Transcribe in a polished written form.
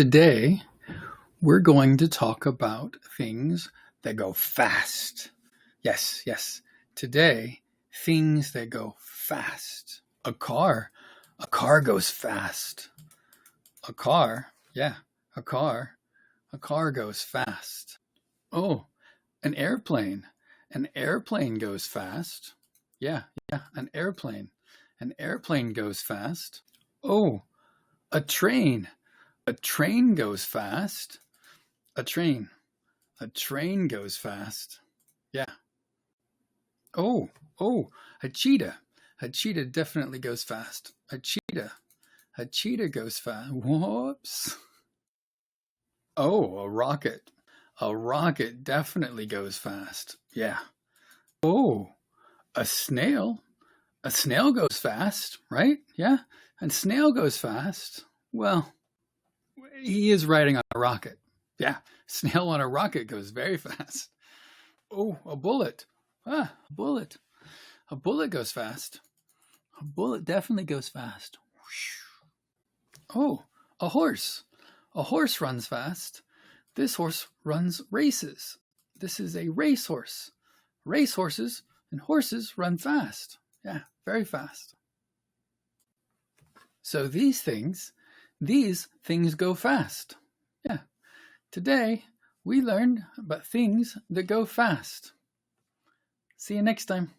Today, we're going to talk about things that go fast. Yes. Today, things that go fast. A car goes fast. A car goes fast. Oh, an airplane goes fast. Yeah, an airplane goes fast. Oh, a train goes fast. A train goes fast. Yeah. Oh, a cheetah definitely goes fast. A cheetah goes fast. Whoops. Oh, a rocket definitely goes fast. Yeah. Oh, a snail goes fast, right? Yeah. And snail goes fast. Well, he is riding on a rocket. Yeah. Snail on a rocket goes very fast. Oh, a bullet. A bullet. A bullet goes fast. A bullet definitely goes fast. Oh, a horse. A horse runs fast. This horse runs races. This is a racehorse. Racehorses and horses run fast. Yeah, very fast. So these things go fast. Yeah. Today, we learned about things that go fast. See you next time.